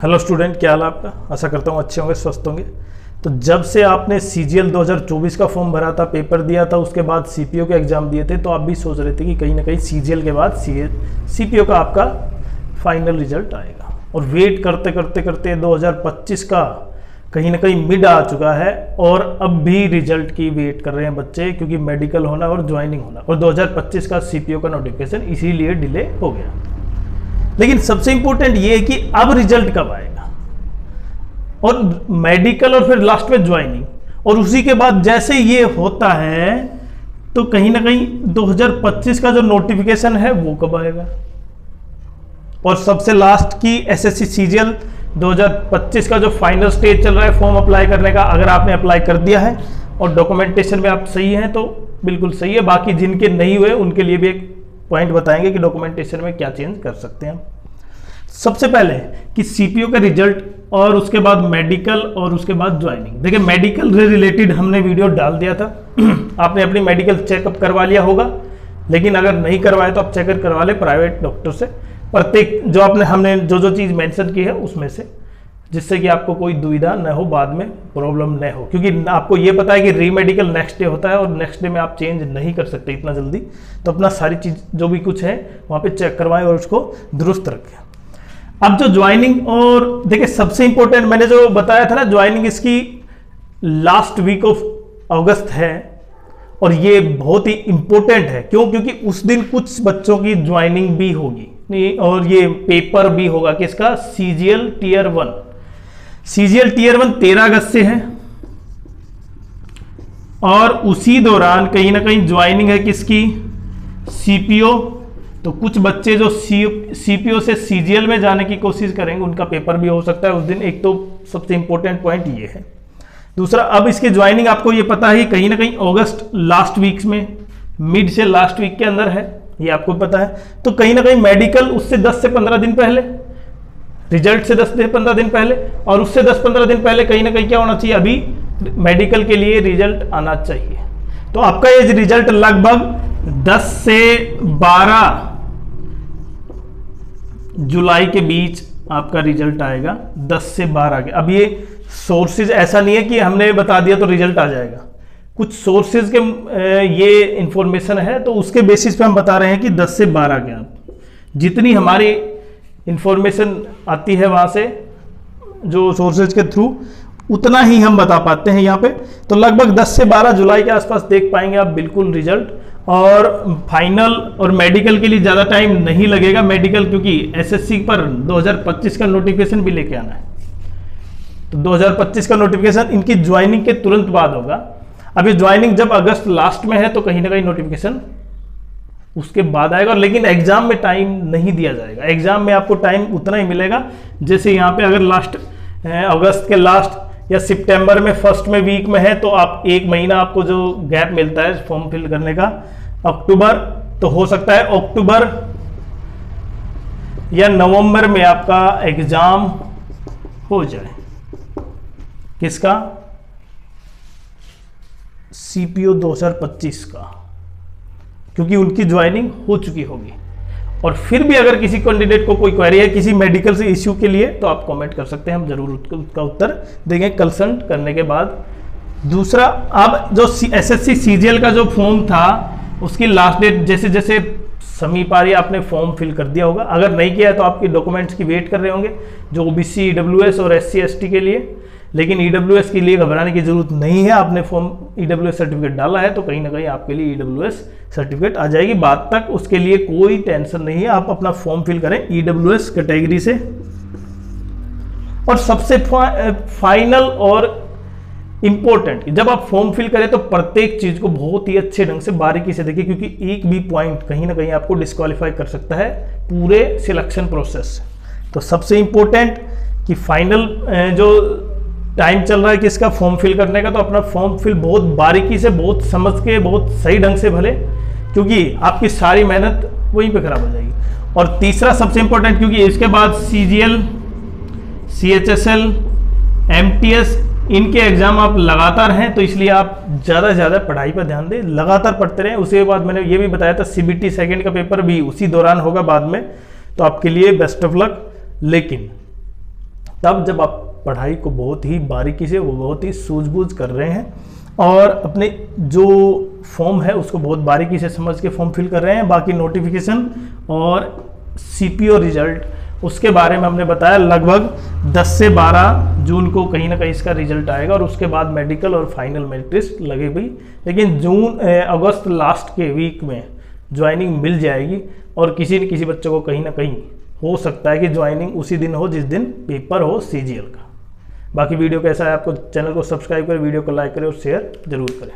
Hello student, क्या हाल है आपका। आशा करता हूँ अच्छे होंगे, स्वस्थ होंगे। तो जब से आपने सीजीएल 2024 का फॉर्म भरा था, पेपर दिया था, उसके बाद सीपीओ के एग्जाम दिए थे, तो आप भी सोच रहे थे कि कहीं ना कहीं सीजीएल के बाद सीपीओ का आपका फाइनल रिजल्ट आएगा। और वेट करते करते करते 2025 का कहीं ना कहीं मिड आ चुका है और अब भी रिजल्ट की वेट कर रहे हैं बच्चे, क्योंकि मेडिकल होना और ज्वाइनिंग होना, और 2025 का सीपीओ का नोटिफिकेशन इसीलिए डिले हो गया। लेकिन सबसे इंपॉर्टेंट ये है कि अब रिजल्ट कब आएगा, और मेडिकल और फिर लास्ट में ज्वाइनिंग, और उसी के बाद जैसे ये होता है तो कहीं ना कहीं 2025 का जो नोटिफिकेशन है वो कब आएगा। और सबसे लास्ट की एसएससी सीजीएल 2025 का जो फाइनल स्टेज चल रहा है फॉर्म अप्लाई करने का, अगर आपने अप्लाई कर दिया है और डॉक्यूमेंटेशन में आप सही हैं तो बिल्कुल सही है। बाकी जिनके नहीं हुए उनके लिए भी एक पॉइंट बताएंगे कि डॉक्यूमेंटेशन में क्या चेंज कर सकते हैं। सबसे पहले कि सीपीओ का रिजल्ट और उसके बाद मेडिकल और उसके बाद ज्वाइनिंग। देखिए, मेडिकल से रिलेटेड हमने वीडियो डाल दिया था आपने अपनी मेडिकल चेकअप करवा लिया होगा, लेकिन अगर नहीं करवाए तो आप चेकअप करवा ले प्राइवेट डॉक्टर से, प्रत्येक जो हमने जो चीज़ मेंशन की है उसमें से, जिससे कि आपको कोई दुविधा न हो, बाद में प्रॉब्लम न हो। क्योंकि आपको ये पता है कि रीमेडिकल नेक्स्ट डे होता है और नेक्स्ट डे में आप चेंज नहीं कर सकते इतना जल्दी, तो अपना सारी चीज़ जो भी कुछ है वहाँ पे चेक करवाएं और उसको दुरुस्त रखें। अब जो ज्वाइनिंग, और देखिए सबसे इंपॉर्टेंट मैंने जो बताया था ना, ज्वाइनिंग इसकी लास्ट वीक ऑफ अगस्त है, और ये बहुत ही इंपॉर्टेंट है। क्यों? क्योंकि उस दिन कुछ बच्चों की ज्वाइनिंग भी होगी और ये पेपर भी होगा किसका, सीजीएल टीयर 1। सीजीएल टीयर 1 13 अगस्त से है, और उसी दौरान कहीं ना कहीं ज्वाइनिंग है किसकी, सीपीओ। तो कुछ बच्चे जो सीपीओ से सीजीएल में जाने की कोशिश करेंगे उनका पेपर भी हो सकता है उस दिन। एक तो सबसे इंपॉर्टेंट पॉइंट ये है। दूसरा, अब इसकी ज्वाइनिंग आपको ये पता है कहीं ना कहीं अगस्त लास्ट वीक्स में, मिड से लास्ट वीक के अंदर है, ये आपको पता है। तो कहीं ना कहीं मेडिकल उससे 10 से 15 दिन पहले, रिजल्ट से 10 से 15 दिन पहले, और उससे 10-15 दिन पहले कहीं ना कहीं क्या होना चाहिए, अभी मेडिकल के लिए रिजल्ट आना चाहिए। तो आपका ये रिजल्ट लगभग 10 से 12 जुलाई के बीच आपका रिजल्ट आएगा, 10 से 12 के। अब ये सोर्सेज ऐसा नहीं है कि हमने बता दिया तो रिजल्ट आ जाएगा, कुछ सोर्सेज के ये इंफॉर्मेशन है, तो उसके बेसिस पे हम बता रहे हैं कि 10 से 12 के। आप जितनी हमारी इंफॉर्मेशन आती है वहाँ से, जो सोर्सेज के थ्रू, उतना ही हम बता पाते हैं यहाँ पे। तो लगभग 10 से 12 जुलाई के आसपास देख पाएंगे आप बिल्कुल रिजल्ट। और फाइनल और मेडिकल के लिए ज़्यादा टाइम नहीं लगेगा, मेडिकल क्योंकि एसएससी पर 2025 का नोटिफिकेशन भी लेके आना है, तो 2025 का नोटिफिकेशन इनकी ज्वाइनिंग के तुरंत बाद होगा। अभी ज्वाइनिंग जब अगस्त लास्ट में है तो कहीं ना कहीं नोटिफिकेशन उसके बाद आएगा, लेकिन एग्जाम में टाइम नहीं दिया जाएगा। एग्जाम में आपको टाइम उतना ही मिलेगा जैसे यहाँ पे अगर लास्ट अगस्त के लास्ट या सितंबर में फर्स्ट में वीक में है तो आप 1 महीना आपको जो गैप मिलता है फॉर्म फिल करने का, अक्टूबर, तो हो सकता है अक्टूबर या नवंबर में आपका एग्जाम हो जाए। किसका? सीपीओ 2025 का, क्योंकि उनकी ज्वाइनिंग हो चुकी होगी। और फिर भी अगर किसी कैंडिडेट को कोई क्वेरी है किसी मेडिकल से इश्यू के लिए तो आप कमेंट कर सकते हैं, हम जरूर उसका उत्तर देंगे कंसल्ट करने के बाद। दूसरा, अब जो एसएससी सीजीएल का जो फॉर्म था उसकी लास्ट डेट जैसे जैसे समीप आ रही है, आपने फॉर्म फिल कर दिया होगा। अगर नहीं किया है तो आपके डॉक्यूमेंट्स की वेट कर रहे होंगे, जो ओबीसी, ईडब्ल्यूएस और SC/ST के लिए। लेकिन ईडब्ल्यूएस के लिए घबराने की जरूरत नहीं है, आपने फॉर्म ईडब्ल्यूएस सर्टिफिकेट डाला है तो कहीं ना कहीं आपके लिए ईडब्ल्यूएस सर्टिफिकेट आ जाएगी बाद तक, उसके लिए कोई टेंशन नहीं है। आप अपना फॉर्म फिल करें ईडब्ल्यूएस कैटेगरी से। और सबसे फाइनल और इंपॉर्टेंट, जब आप फॉर्म फिल करें तो प्रत्येक चीज को बहुत ही अच्छे ढंग से बारीकी से देखिए, क्योंकि एक भी पॉइंट कहीं ना कहीं आपको डिस्क्वालीफाई कर सकता है पूरे सिलेक्शन प्रोसेस से। तो सबसे इंपॉर्टेंट कि फाइनल जो टाइम चल रहा है किसका, फॉर्म फिल करने का, तो अपना फॉर्म फिल बहुत बारीकी से, बहुत समझ के, बहुत सही ढंग से भले, क्योंकि आपकी सारी मेहनत वहीं पे खराब हो जाएगी। और तीसरा सबसे इंपॉर्टेंट, क्योंकि इसके बाद सीजीएल, CHSL, MTS इनके एग्जाम आप लगातार हैं, तो इसलिए आप ज़्यादा से ज़्यादा पढ़ाई पर ध्यान दें, लगातार पढ़ते रहें। उसके बाद मैंने ये भी बताया था CBT सेकेंड का पेपर भी उसी दौरान होगा बाद में, तो आपके लिए बेस्ट ऑफ लक। लेकिन तब जब आप पढ़ाई को बहुत ही बारीकी से, वो बहुत ही सूझबूझ कर रहे हैं और अपने जो फॉर्म है उसको बहुत बारीकी से समझ के फॉर्म फिल कर रहे हैं। बाकी नोटिफिकेशन और सीपीओ रिजल्ट उसके बारे में हमने बताया, लगभग 10 से 12 जून को कहीं ना कहीं इसका रिजल्ट आएगा और उसके बाद मेडिकल और फाइनल मेरिट लिस्ट लगेगी। लेकिन अगस्त लास्ट के वीक में ज्वाइनिंग मिल जाएगी और किसी न किसी बच्चों को कहीं ना कहीं हो सकता है कि ज्वाइनिंग उसी दिन हो जिस दिन पेपर हो सीजीएल का। बाकी वीडियो कैसा है, आपको चैनल को सब्सक्राइब करें, वीडियो को लाइक करें और शेयर जरूर करें।